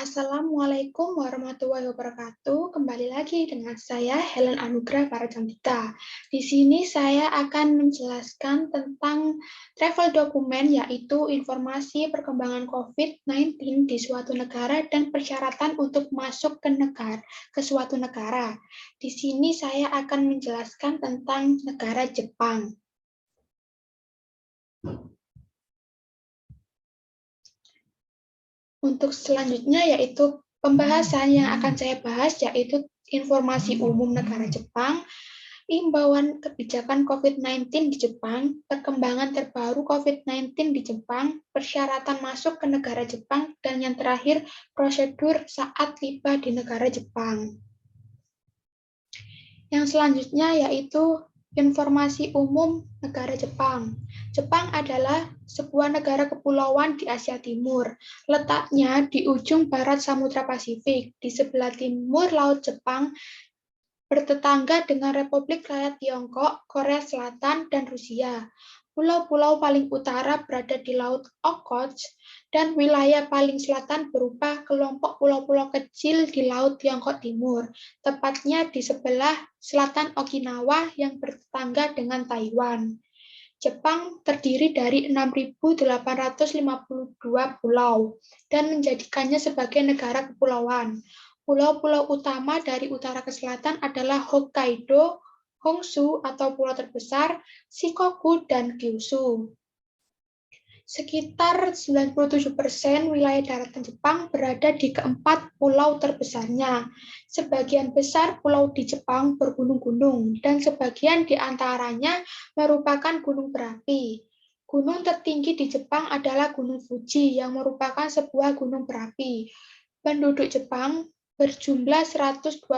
Assalamualaikum warahmatullahi wabarakatuh. Kembali lagi dengan saya Helen Anugrah Paracantika. Di sini saya akan menjelaskan tentang travel dokumen, yaitu informasi perkembangan COVID-19 di suatu negara dan persyaratan untuk masuk ke suatu negara. Di sini saya akan menjelaskan tentang negara Jepang. Untuk selanjutnya yaitu pembahasan yang akan saya bahas yaitu informasi umum negara Jepang, imbauan kebijakan COVID-19 di Jepang, perkembangan terbaru COVID-19 di Jepang, persyaratan masuk ke negara Jepang, dan yang terakhir prosedur saat tiba di negara Jepang. Yang selanjutnya yaitu informasi umum negara Jepang. Jepang adalah sebuah negara kepulauan di Asia Timur. Letaknya di ujung barat Samudra Pasifik, di sebelah timur Laut Jepang, bertetangga dengan Republik Rakyat Tiongkok, Korea Selatan, dan Rusia. Pulau-pulau paling utara berada di Laut Okhotsk, dan wilayah paling selatan berupa kelompok pulau-pulau kecil di Laut Tiongkok Timur, tepatnya di sebelah selatan Okinawa yang bertetangga dengan Taiwan. Jepang terdiri dari 6.852 pulau dan menjadikannya sebagai negara kepulauan. Pulau-pulau utama dari utara ke selatan adalah Hokkaido, Honshu atau pulau terbesar, Shikoku, dan Kyushu. Sekitar 97% wilayah daratan Jepang berada di keempat pulau terbesarnya. Sebagian besar pulau di Jepang bergunung-gunung, dan sebagian di antaranya merupakan gunung berapi. Gunung tertinggi di Jepang adalah Gunung Fuji, yang merupakan sebuah gunung berapi. Penduduk Jepang berjumlah 128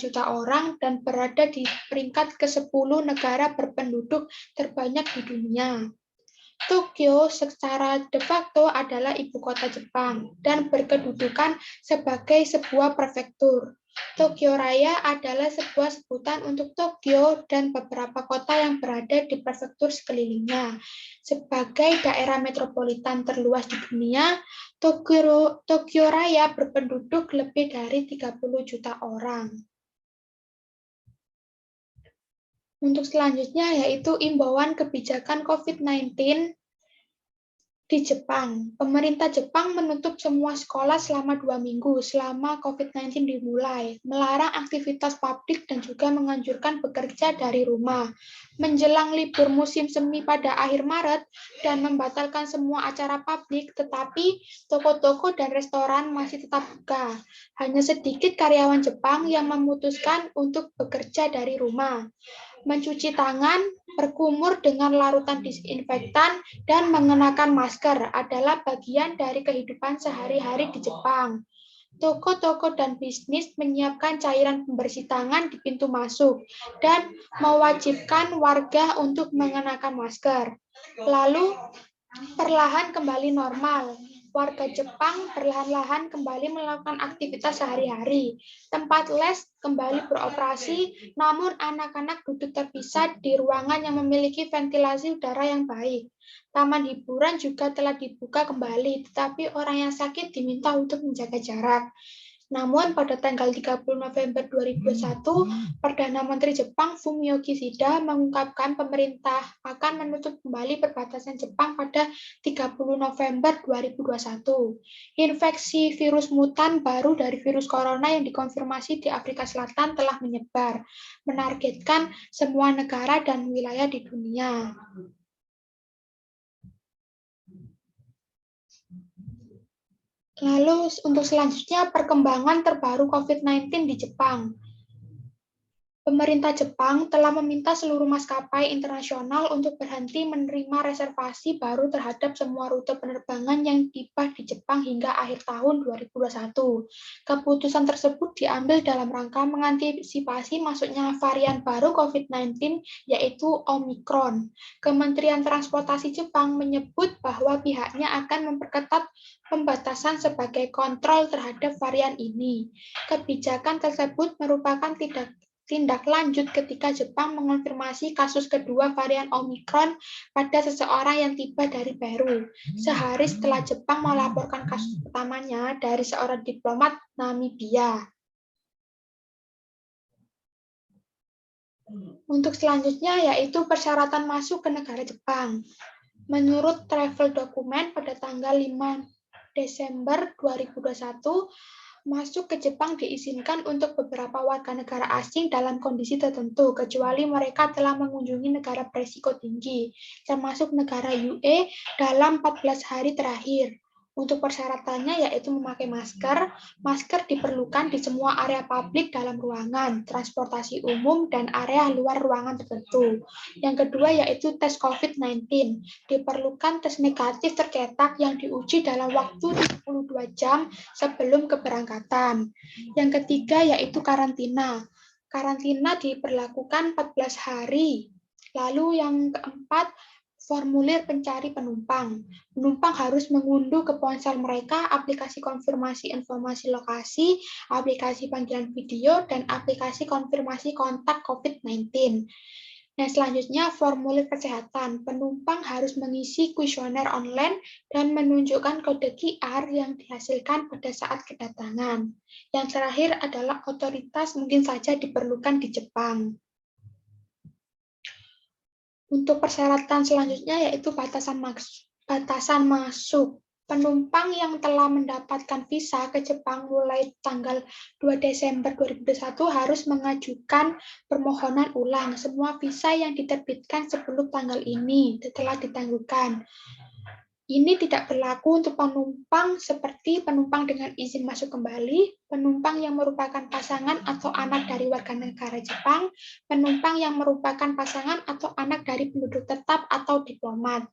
juta orang dan berada di peringkat ke-10 negara berpenduduk terbanyak di dunia. Tokyo secara de facto adalah ibu kota Jepang dan berkedudukan sebagai sebuah prefektur. Tokyo Raya adalah sebuah sebutan untuk Tokyo dan beberapa kota yang berada di prefektur sekelilingnya. Sebagai daerah metropolitan terluas di dunia, Tokyo Raya berpenduduk lebih dari 30 juta orang. Untuk selanjutnya yaitu imbauan kebijakan COVID-19 di Jepang. Pemerintah Jepang menutup semua sekolah selama 2 minggu selama COVID-19 dimulai, melarang aktivitas publik dan juga menganjurkan bekerja dari rumah. Menjelang libur musim semi pada akhir Maret dan membatalkan semua acara publik, tetapi toko-toko dan restoran masih tetap buka. Hanya sedikit karyawan Jepang yang memutuskan untuk bekerja dari rumah. Mencuci tangan, berkumur dengan larutan disinfektan, dan mengenakan masker adalah bagian dari kehidupan sehari-hari di Jepang. Toko-toko dan bisnis menyiapkan cairan pembersih tangan di pintu masuk dan mewajibkan warga untuk mengenakan masker. Lalu perlahan kembali normal. Warga Jepang perlahan-lahan kembali melakukan aktivitas sehari-hari. Tempat les kembali beroperasi, namun anak-anak duduk terpisah di ruangan yang memiliki ventilasi udara yang baik. Taman hiburan juga telah dibuka kembali, tetapi orang yang sakit diminta untuk menjaga jarak. Namun pada tanggal 30 November 2021, Perdana Menteri Jepang Fumio Kishida mengungkapkan pemerintah akan menutup kembali perbatasan Jepang pada 30 November 2021. Infeksi virus mutan baru dari virus corona yang dikonfirmasi di Afrika Selatan telah menyebar, menargetkan semua negara dan wilayah di dunia. Lalu untuk selanjutnya perkembangan terbaru COVID-19 di Jepang. Pemerintah Jepang telah meminta seluruh maskapai internasional untuk berhenti menerima reservasi baru terhadap semua rute penerbangan yang tiba di Jepang hingga akhir tahun 2021. Keputusan tersebut diambil dalam rangka mengantisipasi masuknya varian baru COVID-19 yaitu Omicron. Kementerian Transportasi Jepang menyebut bahwa pihaknya akan memperketat pembatasan sebagai kontrol terhadap varian ini. Kebijakan tersebut merupakan tindak lanjut ketika Jepang mengonfirmasi kasus kedua varian Omikron pada seseorang yang tiba dari Peru. Sehari setelah Jepang melaporkan kasus pertamanya dari seorang diplomat Namibia. Untuk selanjutnya yaitu persyaratan masuk ke negara Jepang. Menurut travel dokumen pada tanggal 5 Desember 2021, masuk ke Jepang diizinkan untuk beberapa warga negara asing dalam kondisi tertentu, kecuali mereka telah mengunjungi negara berisiko tinggi, termasuk negara UE dalam 14 hari terakhir. Untuk persyaratannya yaitu memakai masker. Masker diperlukan di semua area publik dalam ruangan, transportasi umum, dan area luar ruangan tertentu. Yang kedua yaitu tes COVID-19. Diperlukan tes negatif tercetak yang diuji dalam waktu 72 jam sebelum keberangkatan. Yang ketiga yaitu karantina. Karantina diberlakukan 14 hari. Lalu yang keempat, formulir pencari penumpang. Penumpang harus mengunduh ke ponsel mereka aplikasi konfirmasi informasi lokasi, aplikasi panggilan video, dan aplikasi konfirmasi kontak COVID-19. Nah, selanjutnya formulir kesehatan. Penumpang harus mengisi kuesioner online dan menunjukkan kode QR yang dihasilkan pada saat kedatangan. Yang terakhir adalah otoritas mungkin saja diperlukan di Jepang. Untuk persyaratan selanjutnya yaitu batasan masuk. Penumpang yang telah mendapatkan visa ke Jepang mulai tanggal 2 Desember 2021 harus mengajukan permohonan ulang. Semua visa yang diterbitkan sebelum tanggal ini telah ditangguhkan. Ini tidak berlaku untuk penumpang seperti penumpang dengan izin masuk kembali, penumpang yang merupakan pasangan atau anak dari warga negara Jepang, penumpang yang merupakan pasangan atau anak dari penduduk tetap atau diplomat.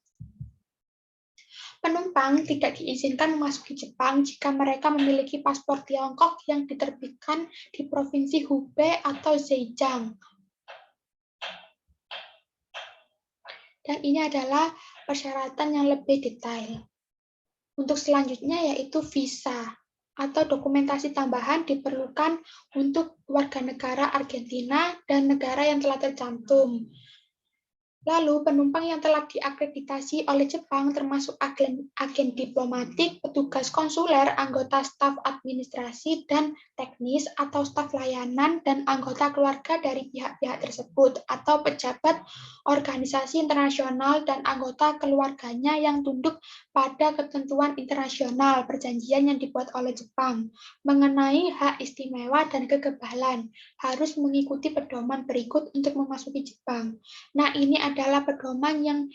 Penumpang tidak diizinkan memasuki Jepang jika mereka memiliki paspor Tiongkok yang diterbitkan di Provinsi Hubei atau Zhejiang. Dan ini adalah persyaratan yang lebih detail. Untuk selanjutnya yaitu visa atau dokumentasi tambahan diperlukan untuk warga negara Argentina dan negara yang telah tercantum. Lalu, penumpang yang telah diakreditasi oleh Jepang termasuk agen diplomatik, petugas konsuler, anggota staf administrasi dan teknis atau staf layanan, dan anggota keluarga dari pihak-pihak tersebut, atau pejabat organisasi internasional dan anggota keluarganya yang tunduk pada ketentuan internasional perjanjian yang dibuat oleh Jepang mengenai hak istimewa dan kekebalan, harus mengikuti pedoman berikut untuk memasuki Jepang. Nah, ini adalah pedoman yang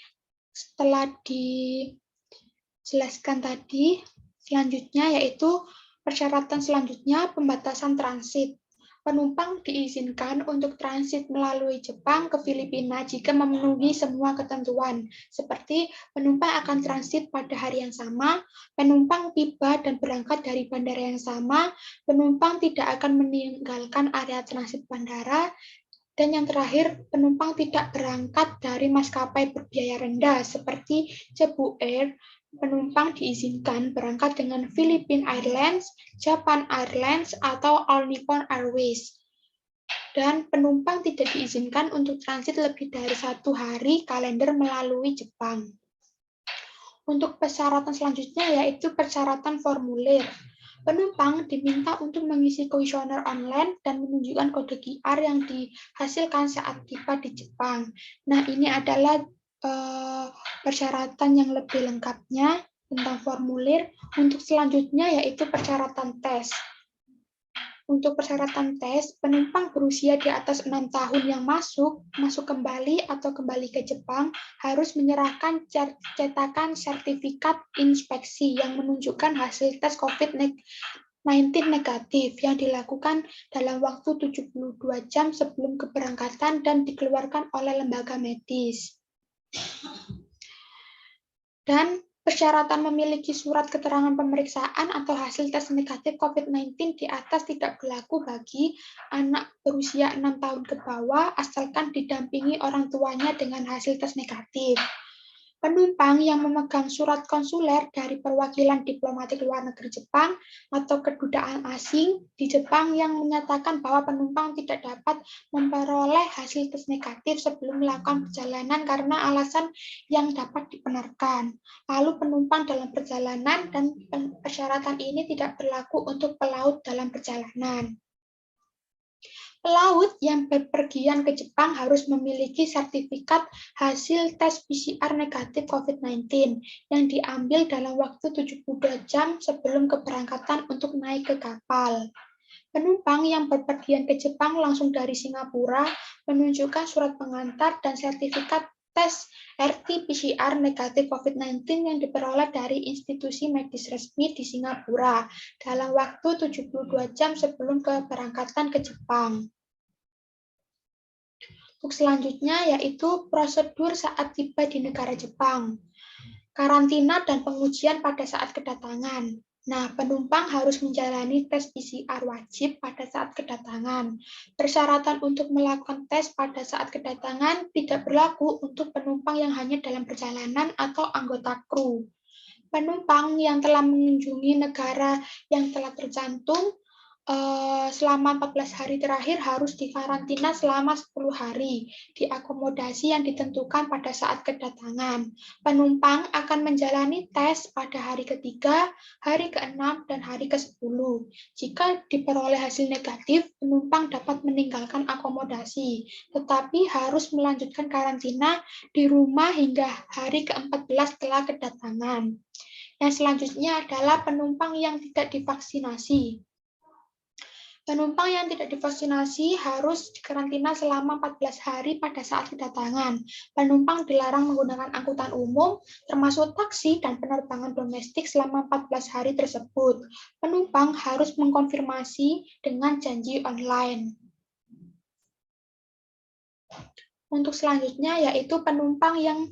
setelah dijelaskan tadi. Selanjutnya yaitu persyaratan selanjutnya pembatasan transit. Penumpang diizinkan untuk transit melalui Jepang ke Filipina jika memenuhi semua ketentuan, seperti penumpang akan transit pada hari yang sama, penumpang tiba dan berangkat dari bandara yang sama, penumpang tidak akan meninggalkan area transit bandara, dan yang terakhir, penumpang tidak berangkat dari maskapai berbiaya rendah seperti Cebu Air. Penumpang diizinkan berangkat dengan Philippine Airlines, Japan Airlines, atau All Nippon Airways. Dan penumpang tidak diizinkan untuk transit lebih dari 1 hari kalender melalui Jepang. Untuk persyaratan selanjutnya yaitu persyaratan formulir. Penumpang diminta untuk mengisi kuesioner online dan menunjukkan kode QR yang dihasilkan saat tiba di Jepang. Nah, ini adalah persyaratan yang lebih lengkapnya tentang formulir. Untuk selanjutnya yaitu persyaratan tes. Untuk persyaratan tes, penumpang berusia di atas 6 tahun yang masuk kembali atau kembali ke Jepang harus menyerahkan cetakan sertifikat inspeksi yang menunjukkan hasil tes COVID-19 negatif yang dilakukan dalam waktu 72 jam sebelum keberangkatan dan dikeluarkan oleh lembaga medis. Dan persyaratan memiliki surat keterangan pemeriksaan atau hasil tes negatif COVID-19 di atas tidak berlaku bagi anak berusia 6 tahun ke bawah, asalkan didampingi orang tuanya dengan hasil tes negatif. Penumpang yang memegang surat konsuler dari perwakilan diplomatik luar negeri Jepang atau kedutaan asing di Jepang yang menyatakan bahwa penumpang tidak dapat memperoleh hasil tes negatif sebelum melakukan perjalanan karena alasan yang dapat dibenarkan. Lalu penumpang dalam perjalanan dan persyaratan ini tidak berlaku untuk pelaut dalam perjalanan. Pelaut yang bepergian ke Jepang harus memiliki sertifikat hasil tes PCR negatif COVID-19 yang diambil dalam waktu 72 jam sebelum keberangkatan untuk naik ke kapal. Penumpang yang bepergian ke Jepang langsung dari Singapura menunjukkan surat pengantar dan sertifikat tes RT-PCR negatif COVID-19 yang diperoleh dari institusi medis resmi di Singapura dalam waktu 72 jam sebelum keberangkatan ke Jepang. Untuk selanjutnya yaitu prosedur saat tiba di negara Jepang. Karantina dan pengujian pada saat kedatangan. Nah, penumpang harus menjalani tes PCR wajib pada saat kedatangan. Persyaratan untuk melakukan tes pada saat kedatangan tidak berlaku untuk penumpang yang hanya dalam perjalanan atau anggota kru. Penumpang yang telah mengunjungi negara yang telah tercantum selama 14 hari terakhir harus dikarantina selama 10 hari, diakomodasi yang ditentukan pada saat kedatangan. Penumpang akan menjalani tes pada hari ketiga, hari ke-6, dan hari ke-10. Jika diperoleh hasil negatif, penumpang dapat meninggalkan akomodasi, tetapi harus melanjutkan karantina di rumah hingga hari ke-14 setelah kedatangan. Yang selanjutnya adalah penumpang yang tidak divaksinasi. Penumpang yang tidak divaksinasi harus dikarantina selama 14 hari pada saat kedatangan. Penumpang dilarang menggunakan angkutan umum, termasuk taksi dan penerbangan domestik selama 14 hari tersebut. Penumpang harus mengkonfirmasi dengan janji online. Untuk selanjutnya yaitu penumpang yang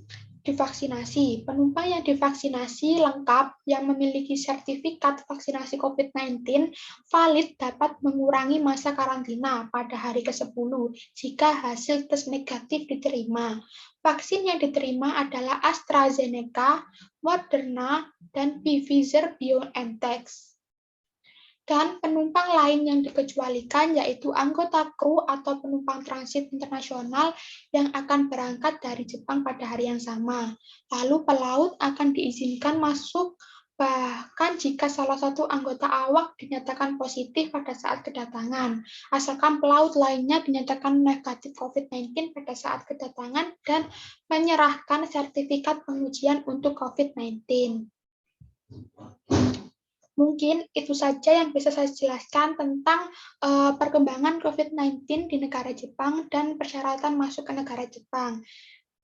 divaksinasi. Penumpang yang divaksinasi lengkap yang memiliki sertifikat vaksinasi COVID-19 valid dapat mengurangi masa karantina pada hari ke-10 jika hasil tes negatif diterima. Vaksin yang diterima adalah AstraZeneca, Moderna, dan Pfizer-BioNTech. Dan penumpang lain yang dikecualikan yaitu anggota kru atau penumpang transit internasional yang akan berangkat dari Jepang pada hari yang sama. Lalu pelaut akan diizinkan masuk bahkan jika salah satu anggota awak dinyatakan positif pada saat kedatangan, asalkan pelaut lainnya dinyatakan negatif COVID-19 pada saat kedatangan dan menyerahkan sertifikat pengujian untuk COVID-19. Mungkin itu saja yang bisa saya jelaskan tentang perkembangan COVID-19 di negara Jepang dan persyaratan masuk ke negara Jepang.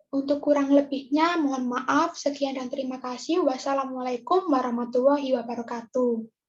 Untuk kurang lebihnya, mohon maaf. Sekian dan terima kasih. Wassalamualaikum warahmatullahi wabarakatuh.